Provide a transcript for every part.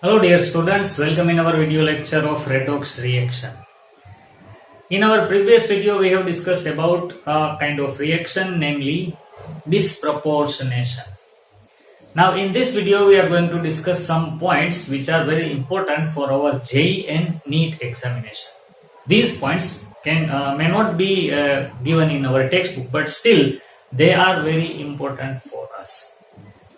Hello dear students, welcome in our video lecture of redox reaction. In our previous video we have discussed about a kind of reaction, namely disproportionation. Now in this video we are going to discuss some points which are very important for our JEE and NEET examination. These points may not be given in our textbook, but still they are very important for us.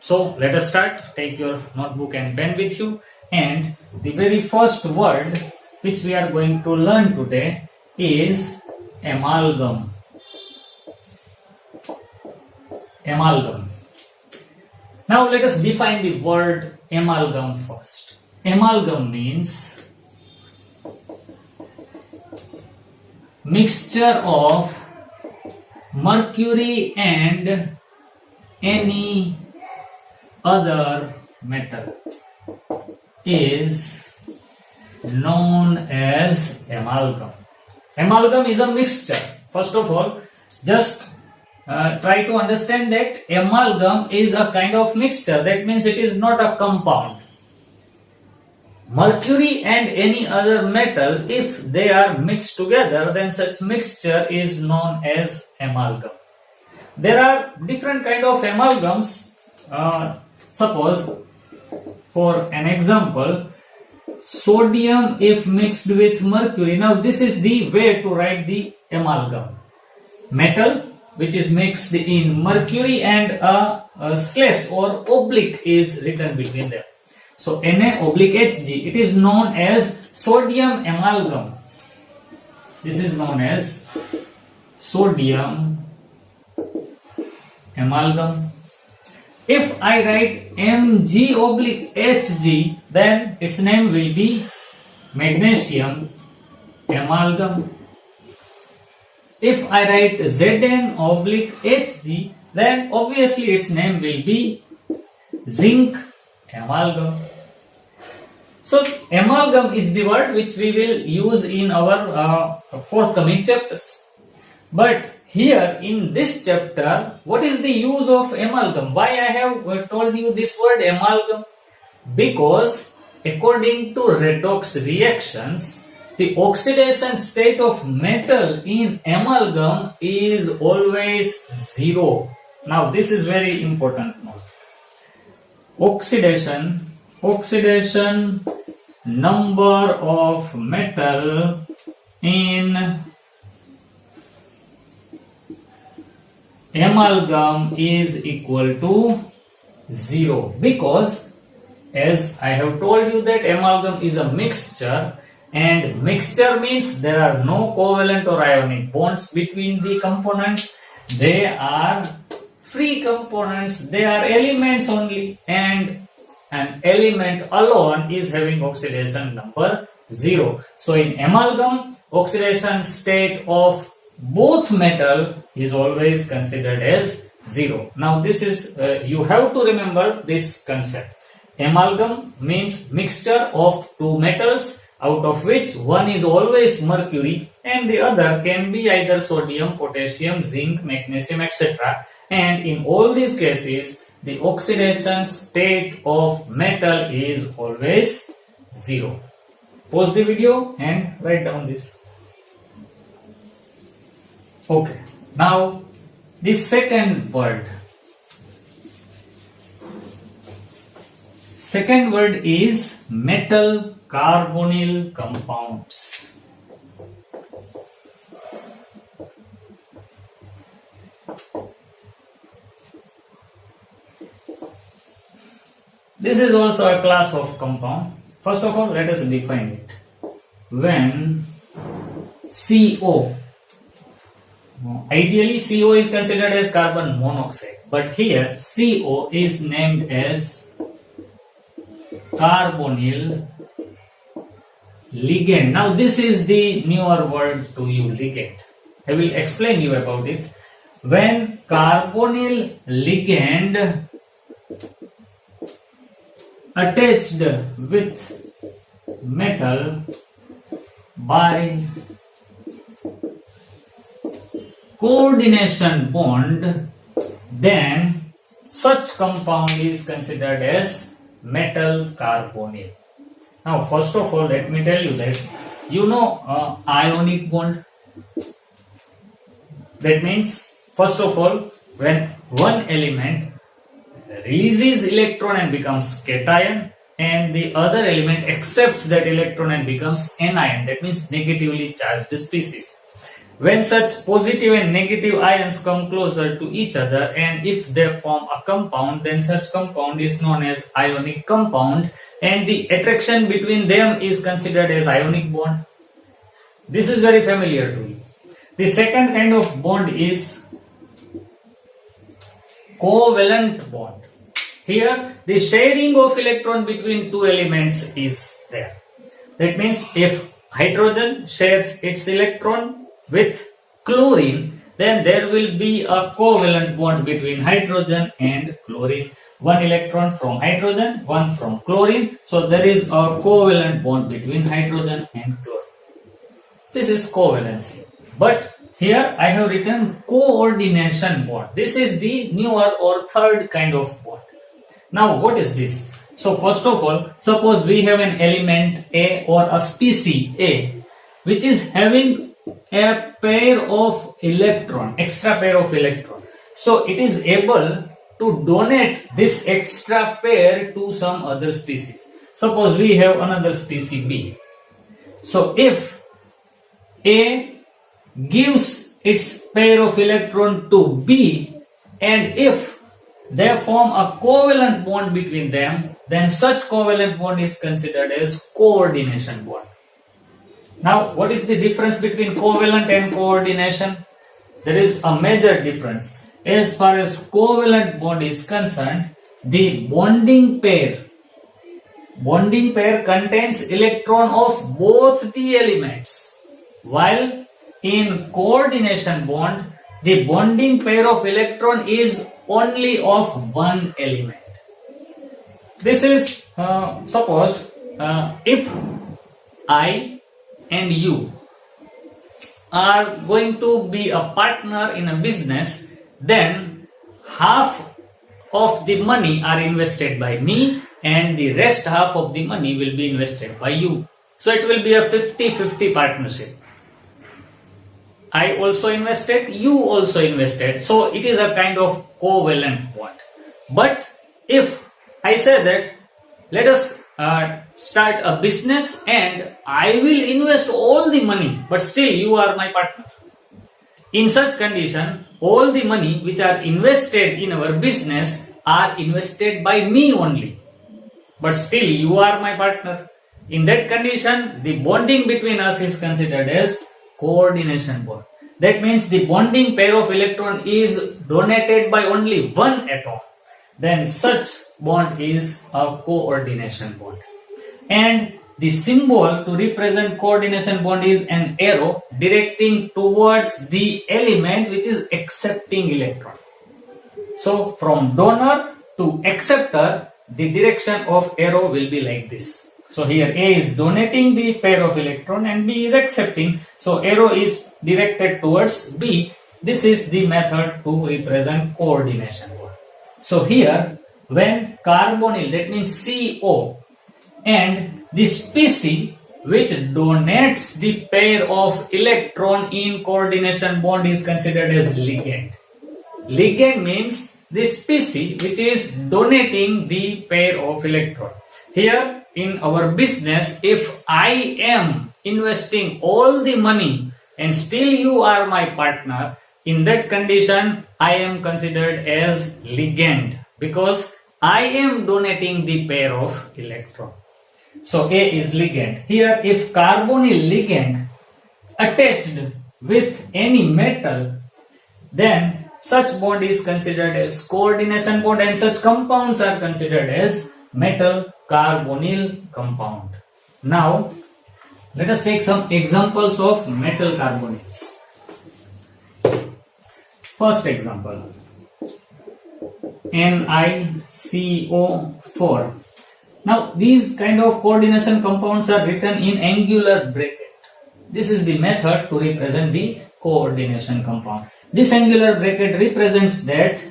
So let us start. Take your notebook and pen with you. And the very first word which we are going to learn today is amalgam. Amalgam. Now let us define the word amalgam first. Amalgam means mixture of mercury and any other metal is known as amalgam. Amalgam is a mixture. First of all, just try to understand that amalgam is a kind of mixture. That means it is not a compound. Mercury and any other metal, if they are mixed together, then such mixture is known as amalgam. There are different kind of amalgams. Suppose, for an example, sodium if mixed with mercury. Now this is the way to write the amalgam. Metal which is mixed in mercury and a slash or oblique is written between them. So Na/Hg, it is known as sodium amalgam. This is known as sodium amalgam. If I write Mg/Hg, then its name will be magnesium amalgam. If I write Zn/Hg, then obviously its name will be zinc amalgam. So amalgam is the word which we will use in our forthcoming chapters. But here in this chapter, what is the use of amalgam? Why I have told you this word amalgam? Because according to redox reactions, the oxidation state of metal in amalgam is always 0. Now this is very important. Oxidation number of metal in amalgam is equal to 0, because as I have told you that amalgam is a mixture, and mixture means there are no covalent or ionic bonds between the components. They are free components, they are elements only, and an element alone is having oxidation number 0. So in amalgam, oxidation state of both metal is always considered as 0. Now this is, you have to remember this concept. Amalgam means mixture of two metals, out of which one is always mercury and the other can be either sodium, potassium, zinc, magnesium, etc. And in all these cases, the oxidation state of metal is always 0. Pause the video and write down this. Okay, now the second word. Second word is metal carbonyl compounds. This is also a class of compound. First of all, let us define it. When CO, ideally CO is considered as carbon monoxide, but here CO is named as carbonyl ligand. Now this is the newer word to you, ligand. I will explain you about it. When carbonyl ligand attached with metal by coordination bond, then such compound is considered as metal carbonyl. Now, first of all, let me tell you that you know ionic bond. That means, first of all, when one element releases electron and becomes cation, and the other element accepts that electron and becomes anion, that means negatively charged species. When such positive and negative ions come closer to each other and if they form a compound, then such compound is known as ionic compound, and the attraction between them is considered as ionic bond. This is very familiar to you. The second kind of bond is covalent bond. Here, the sharing of electron between two elements is there. That means if hydrogen shares its electron with chlorine, then there will be a covalent bond between hydrogen and chlorine. One electron from hydrogen, one from chlorine. So there is a covalent bond between hydrogen and chlorine. This is covalency. But here I have written coordination bond. This is the newer or third kind of bond. Now what is this? So first of all, suppose we have an element A or a species A which is having a pair of electron, extra pair of electron. So it is able to donate this extra pair to some other species. Suppose we have another species B. So if A gives its pair of electron to B, and if they form a covalent bond between them, then such covalent bond is considered as coordination bond. Now, what is the difference between covalent and coordination? There is a major difference. As far as covalent bond is concerned, the bonding pair contains electron of both the elements, while in coordination bond, the bonding pair of electron is only of one element. This is suppose if I and you are going to be a partner in a business, then half of the money are invested by me and the rest half of the money will be invested by you. So it will be a 50-50 partnership. I also invested, you also invested. So it is a kind of covalent bond. But if I say that let us start a business and I will invest all the money, but still you are my partner. In such condition, all the money which are invested in our business are invested by me only, but still you are my partner. In that condition, the bonding between us is considered as coordination bond. That means the bonding pair of electron is donated by only one atom. Then such bond is a coordination bond. And the symbol to represent coordination bond is an arrow directing towards the element which is accepting electron. So from donor to acceptor, the direction of arrow will be like this. So here A is donating the pair of electron and B is accepting. So arrow is directed towards B. This is the method to represent coordination bond. So here when carbonyl, that means CO, and the species which donates the pair of electron in coordination bond is considered as ligand. Ligand means the species which is donating the pair of electron. Here in our business, if I am investing all the money and still you are my partner, in that condition I am considered as ligand because I am donating the pair of electron. So A is ligand. Here if carbonyl ligand attached with any metal, then such bond is considered as coordination bond and such compounds are considered as metal carbonyl compound. Now let us take some examples of metal carbonyls. First example, NiCO4. Now these kind of coordination compounds are written in angular bracket. This is the method to represent the coordination compound. This angular bracket represents that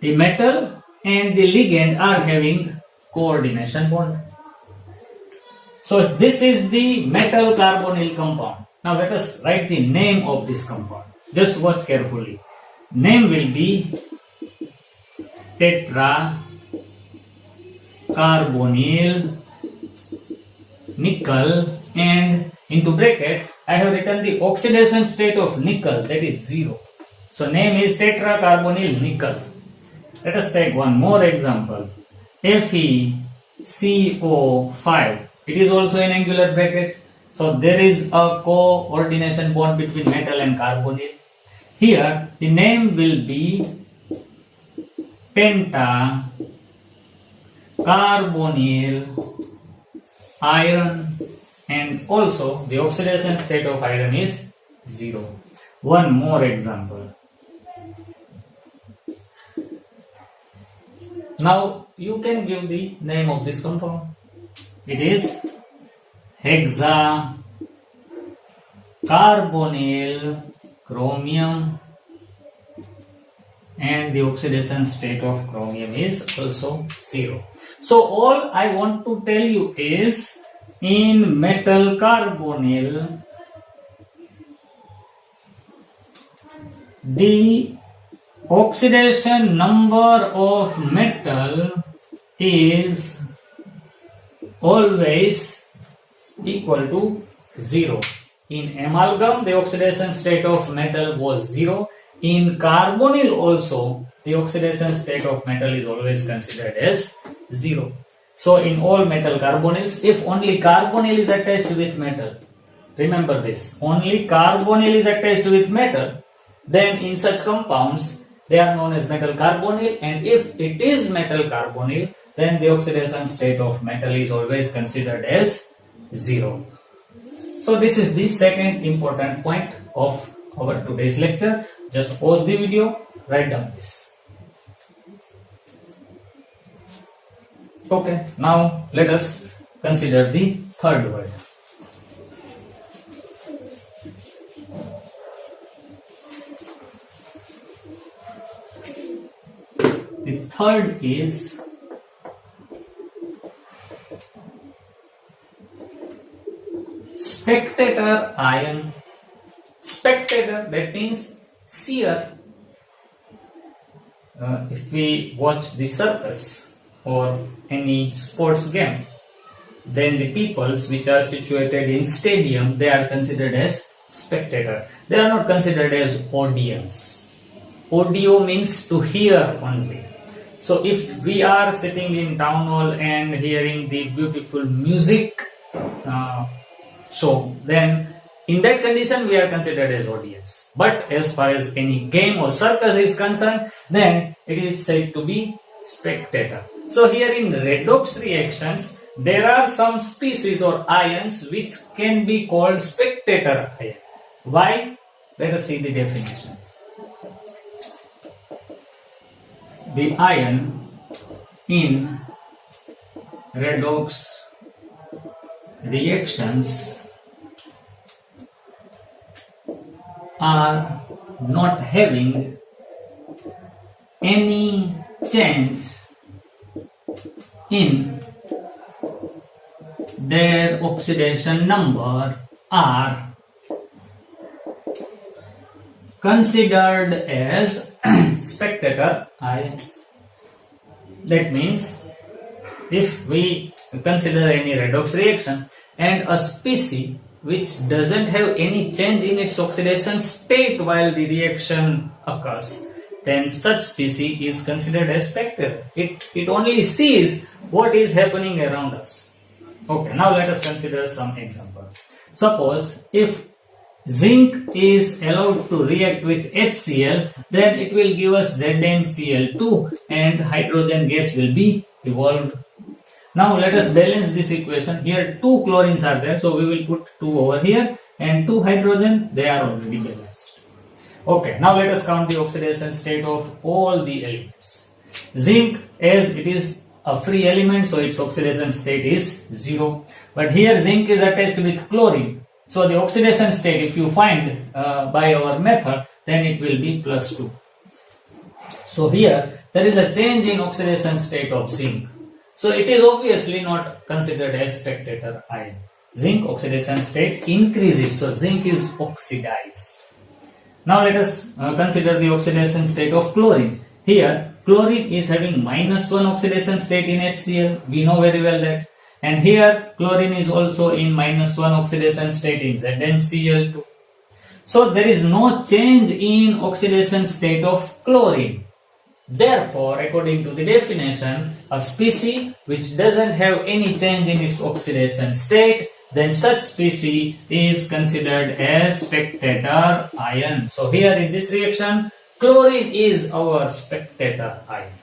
the metal and the ligand are having coordination bond. So this is the metal carbonyl compound. Now let us write the name of this compound. Just watch carefully. Name will be tetra carbonyl nickel, and into bracket I have written the oxidation state of nickel, that is 0. So name is tetra carbonyl nickel. Let us take one more example. FeCO5. It is also in angular bracket. So there is a coordination bond between metal and carbonyl. Here the name will be penta carbonyl iron, and also the oxidation state of iron is 0. One more example. Now you can give the name of this compound. It is hexa carbonyl chromium, and the oxidation state of chromium is also 0. So all I want to tell you is, in metal carbonyl, the oxidation number of metal is always equal to 0. In amalgam, the oxidation state of metal was 0. In carbonyl also, the oxidation state of metal is always considered as 0. So in all metal carbonyls, if only carbonyl is attached with metal, remember this, only carbonyl is attached with metal, then in such compounds, they are known as metal carbonyl, and if it is metal carbonyl, then the oxidation state of metal is always considered as 0. So this is the second important point of our today's lecture. Just pause the video, write down this. Okay, now let us consider the third word. The third is spectator ion. Spectator, that means seer. If we watch the circus or any sports game, then the peoples which are situated in stadium, they are considered as spectator. They are not considered as audience. Audio means to hear only. So if we are sitting in town hall and hearing the beautiful music show, then in that condition we are considered as audience. But as far as any game or circus is concerned, then it is said to be spectator. So here in redox reactions, there are some species or ions which can be called spectator ion. Why? Let us see the definition. The ion in redox reactions are not having any change in their oxidation number are considered as spectator ions. That means if we consider any redox reaction and a species which doesn't have any change in its oxidation state while the reaction occurs, then such species is considered as spectator. It only sees what is happening around us. Okay, now let us consider some example. Suppose if zinc is allowed to react with HCl, then it will give us ZnCl2 and hydrogen gas will be evolved. Now let us balance this equation. Here 2 chlorines are there, so we will put 2 over here, and 2 hydrogen, they are already balanced. Okay, now let us count the oxidation state of all the elements. Zinc, as it is a free element, so its oxidation state is 0. But here zinc is attached with chlorine, so the oxidation state, if you find by our method, then it will be +2. So here there is a change in oxidation state of zinc. So it is obviously not considered as spectator ion. Zinc oxidation state increases, so zinc is oxidized. Now let us consider the oxidation state of chlorine. Here chlorine is having -1 oxidation state in HCl. We know very well that. And here chlorine is also in -1 oxidation state in ZnCl2. So there is no change in oxidation state of chlorine. Therefore, according to the definition, a species which doesn't have any change in its oxidation state, then such species is considered as spectator ion. So here in this reaction, chlorine is our spectator ion.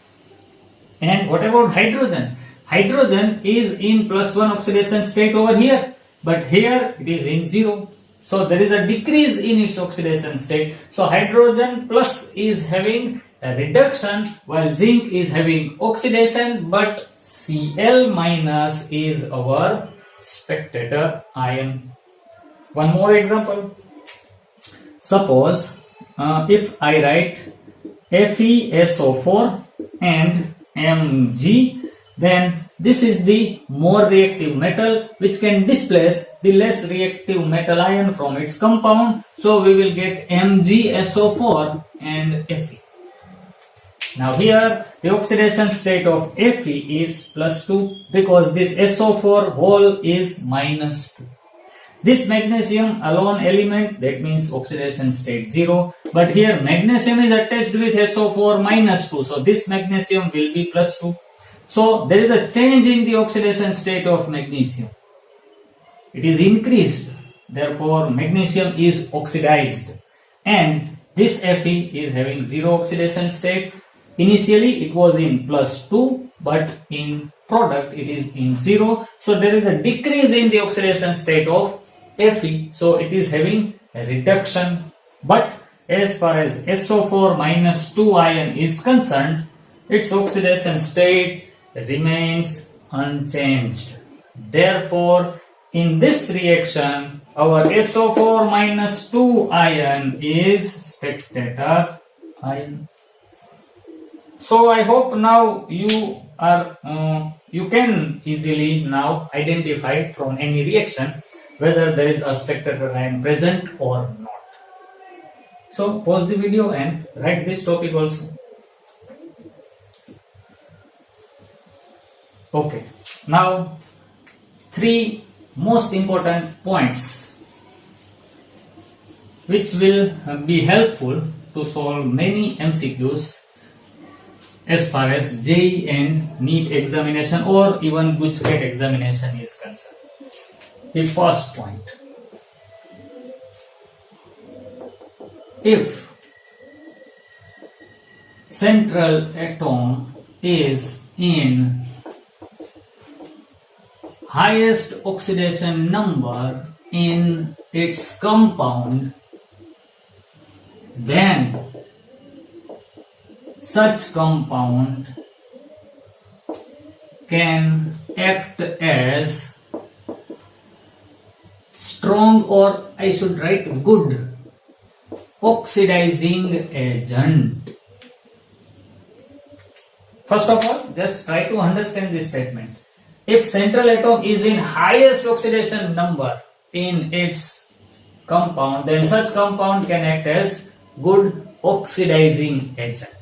And what about hydrogen? Hydrogen is in +1 oxidation state over here, but here it is in 0. So there is a decrease in its oxidation state. So hydrogen plus is having a reduction while zinc is having oxidation, but Cl minus is our spectator ion. One more example. Suppose if I write FeSO4 and Mg, then this is the more reactive metal which can displace the less reactive metal ion from its compound. So we will get MgSO4 and Fe. Now here the oxidation state of Fe is +2 because this SO4 whole is -2. This magnesium alone element, that means oxidation state 0, but here magnesium is attached with SO4 -2, so this magnesium will be +2. So there is a change in the oxidation state of magnesium. It is increased, therefore magnesium is oxidized, and this Fe is having 0 oxidation state. Initially it was in +2, but in product it is in 0. So there is a decrease in the oxidation state of Fe. So it is having a reduction. But as far as SO4 -2 ion is concerned, its oxidation state remains unchanged. Therefore, in this reaction, our SO4 -2 ion is spectator ion. So I hope now you can easily now identify from any reaction whether there is a spectator ion present or not. So pause the video and write this topic also. Okay, now 3 most important points which will be helpful to solve many MCQs as far as JEE and NEET examination or even GUJCAT examination is concerned. The first point: if central atom is in highest oxidation number in its compound, then such compound can act as strong, or I should write good, oxidizing agent. First of all, just try to understand this statement. If central atom is in highest oxidation number in its compound, then such compound can act as good oxidizing agent.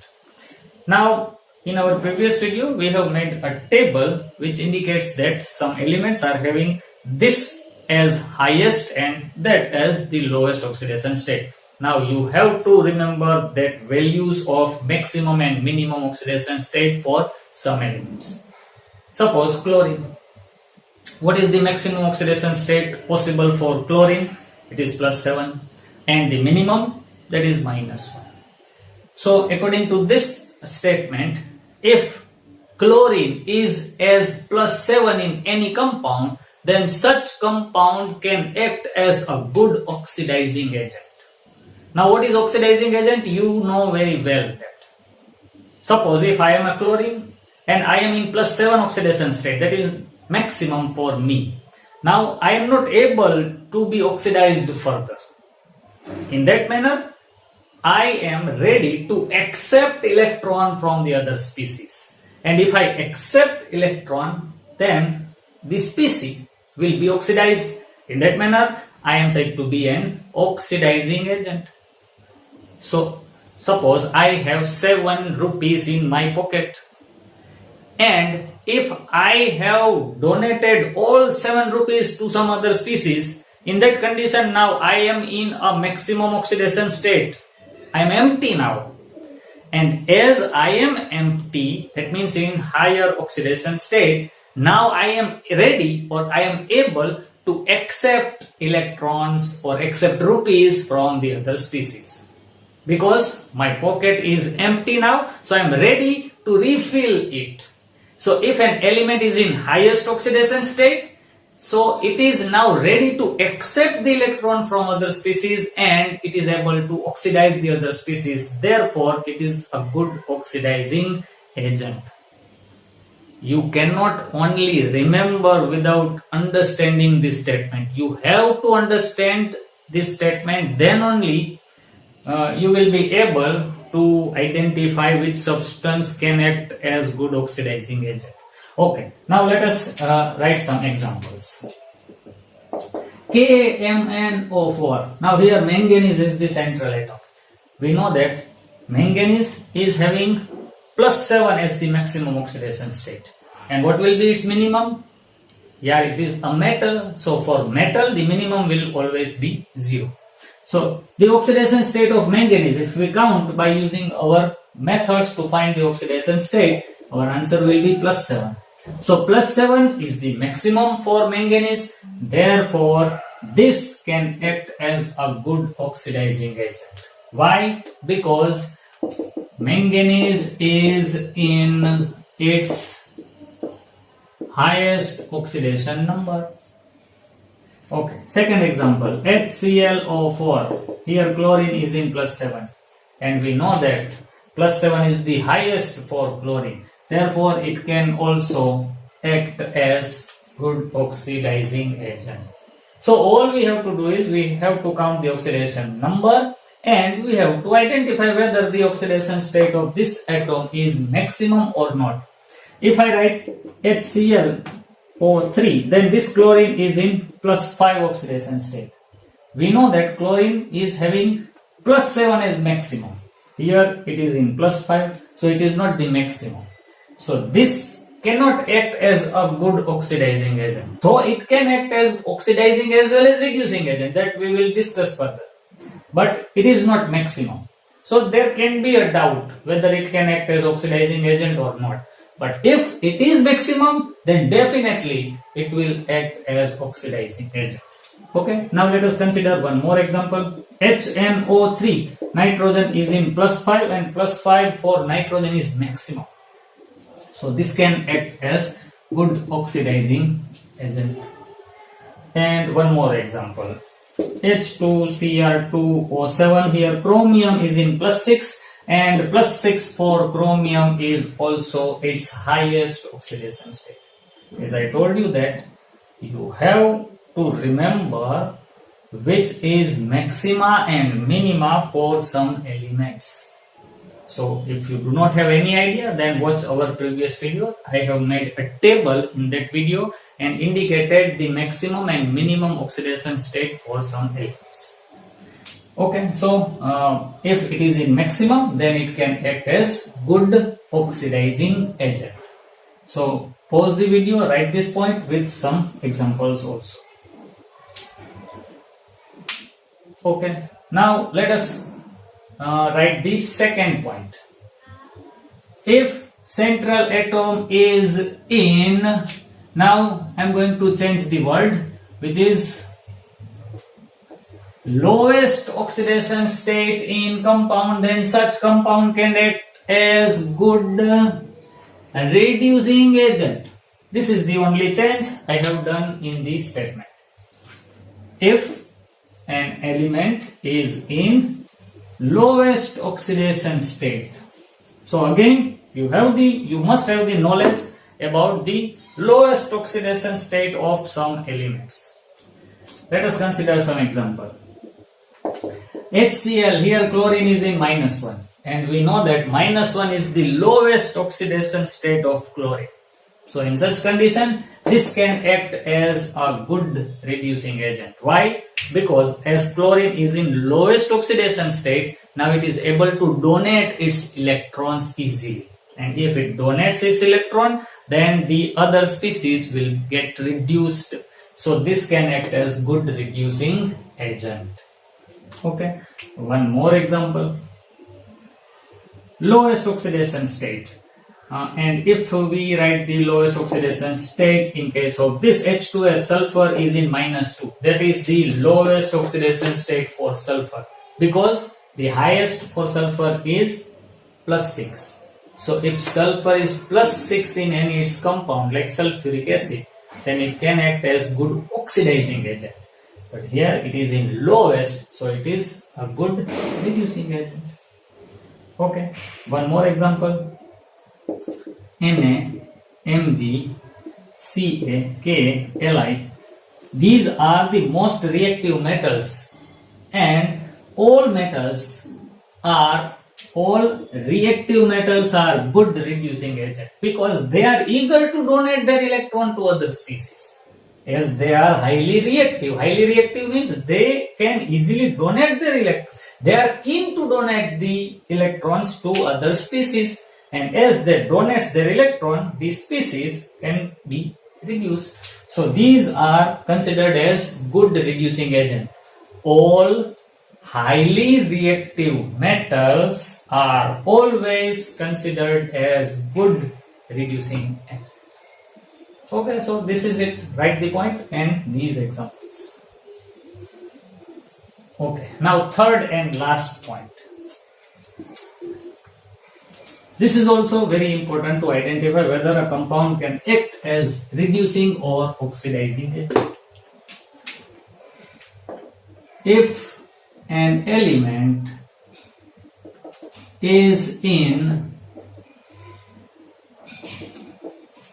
Now, in our previous video, we have made a table which indicates that some elements are having this as highest and that as the lowest oxidation state. Now, you have to remember that values of maximum and minimum oxidation state for some elements. Suppose chlorine. What is the maximum oxidation state possible for chlorine? It is +7, and the minimum, that is -1. So according to this statement, if chlorine is as +7 in any compound, then such compound can act as a good oxidizing agent. Now what is oxidizing agent? You know very well that. Suppose if I am a chlorine and I am in +7 oxidation state, that is maximum for me. Now I am not able to be oxidized further. In that manner, I am ready to accept electron from the other species. And if I accept electron, then the species will be oxidized. In that manner, I am said to be an oxidizing agent. So, suppose I have 7 rupees in my pocket, and if I have donated all 7 rupees to some other species, in that condition now I am in a maximum oxidation state. I am empty now. And as I am empty, that means in higher oxidation state, now I am ready or I am able to accept electrons or accept rupees from the other species. Because my pocket is empty now, so I am ready to refill it. So if an element is in highest oxidation state, so it is now ready to accept the electron from other species and it is able to oxidize the other species. Therefore, it is a good oxidizing agent. You cannot only remember without understanding this statement. You have to understand this statement, then only you will be able to identify which substance can act as good oxidizing agent. Okay, now let us write some examples. KMnO4. Now here manganese is the central atom. We know that manganese is having +7 as the maximum oxidation state. And what will be its minimum? Yeah, it is a metal. So for metal, the minimum will always be 0. So the oxidation state of manganese, if we count by using our methods to find the oxidation state, our answer will be +7. So +7 is the maximum for manganese. Therefore, this can act as a good oxidizing agent. Why? Because manganese is in its highest oxidation number. Okay, second example, HClO4. Here chlorine is in +7 and we know that +7 is the highest for chlorine. Therefore, it can also act as good oxidizing agent. So all we have to do is we have to count the oxidation number and we have to identify whether the oxidation state of this atom is maximum or not. If I write HClO3, then this chlorine is in +5 oxidation state. We know that chlorine is having +7 as maximum. Here it is in +5, so it is not the maximum. So this cannot act as a good oxidizing agent. Though it can act as oxidizing as well as reducing agent, that we will discuss further. But it is not maximum. So there can be a doubt whether it can act as oxidizing agent or not. But if it is maximum, then definitely it will act as oxidizing agent. Okay, now let us consider one more example. HNO3, nitrogen is in +5 and +5 for nitrogen is maximum. So this can act as good oxidizing agent. And one more example. H2Cr2O7, here chromium is in +6 and +6 for chromium is also its highest oxidation state. As I told you that you have to remember which is maxima and minima for some elements. So if you do not have any idea, then watch our previous video. I have made a table in that video and indicated the maximum and minimum oxidation state for some elements. Okay, so if it is in maximum, then it can act as good oxidizing agent. So pause the video, write this point with some examples also. Okay, now let us write the second point. If central atom is in, now I am going to change the word, which is lowest oxidation state in compound, then such compound can act as good reducing agent. This is the only change I have done in this statement. If an element is in lowest oxidation state, so again you must have the knowledge about the lowest oxidation state of some elements. Let us consider some example. HCl, here chlorine is in -1 and we know that -1 is the lowest oxidation state of chlorine. So in such condition, this can act as a good reducing agent. Why? Because as chlorine is in lowest oxidation state, now it is able to donate its electrons easily. And if it donates its electron, then the other species will get reduced. So this can act as good reducing agent. Okay, one more example. Lowest oxidation state. And if we write the lowest oxidation state in case of this H2S, sulfur is in -2. That is the lowest oxidation state for sulfur, because the highest for sulfur is +6. So if sulfur is +6 in any its compound like sulfuric acid, then it can act as good oxidizing agent. But here it is in lowest, so it is a good reducing agent. Okay, one more example. Na, Mg, Ca, K, Li. These are the most reactive metals, and all reactive metals are good reducing agent because they are eager to donate their electron to other species. As they are highly reactive means they can easily donate their electron. They are keen to donate the electrons to other species. And as they donate their electron, the species can be reduced. So these are considered as good reducing agent. All highly reactive metals are always considered as good reducing agent. Okay, so this is it. Write the point and these examples. Okay, now third and last point. This is also very important to identify whether a compound can act as reducing or oxidizing agent. If an element is in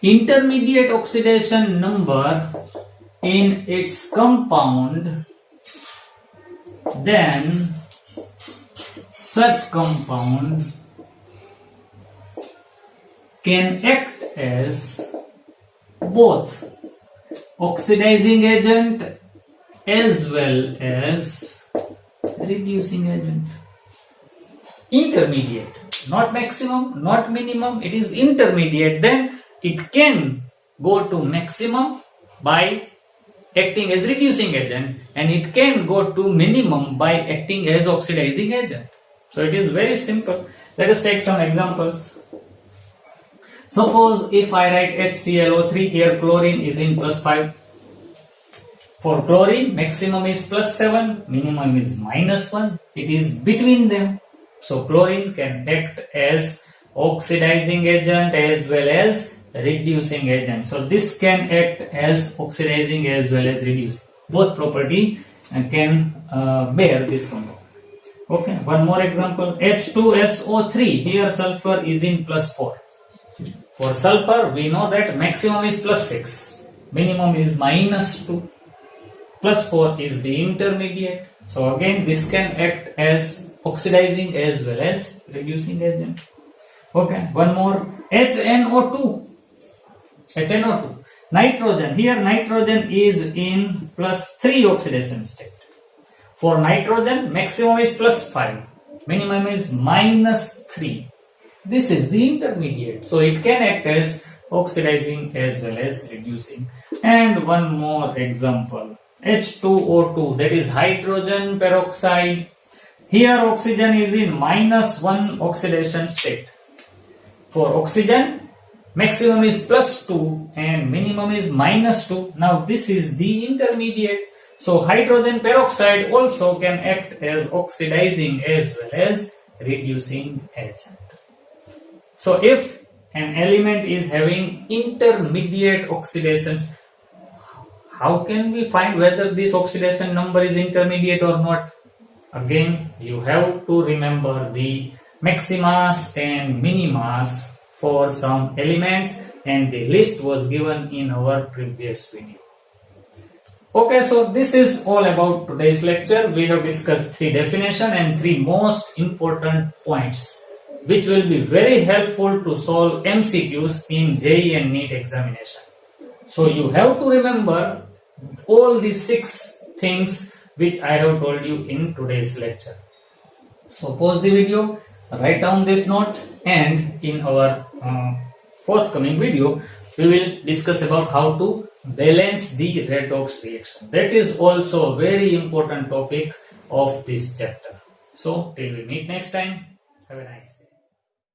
intermediate oxidation number in its compound, then such compound can act as both oxidizing agent as well as reducing agent. Intermediate, not maximum, not minimum, it is intermediate. Then it can go to maximum by acting as reducing agent, and it can go to minimum by acting as oxidizing agent. So it is very simple. Let us take some examples. Suppose if I write HClO3, here chlorine is in +5. For chlorine, maximum is +7, minimum is -1. It is between them. So chlorine can act as oxidizing agent as well as reducing agent. So this can act as oxidizing as well as reducing. Both property can bear this compound. Okay, one more example. H2SO3, here sulfur is in +4. For sulfur, we know that maximum is +6, minimum is -2, +4 is the intermediate. So again, this can act as oxidizing as well as reducing agent. Okay, one more. HNO2. Nitrogen. Here nitrogen is in +3 oxidation state. For nitrogen, maximum is +5, minimum is -3. This is the intermediate. So it can act as oxidizing as well as reducing. And one more example. H2O2, that is hydrogen peroxide. Here oxygen is in -1 oxidation state. For oxygen, maximum is +2 and minimum is -2. Now this is the intermediate. So hydrogen peroxide also can act as oxidizing as well as reducing agent. So if an element is having intermediate oxidations, how can we find whether this oxidation number is intermediate or not? Again, you have to remember the maximas and minimas for some elements, and the list was given in our previous video. Okay, so this is all about today's lecture. We have discussed 3 definitions and 3 most important points, which will be very helpful to solve MCQs in JEE and NEET examination. So you have to remember all these 6 things which I have told you in today's lecture. So pause the video, write down this note, and in our forthcoming video, we will discuss about how to balance the redox reaction. That is also a very important topic of this chapter. So till we meet next time, have a nice day.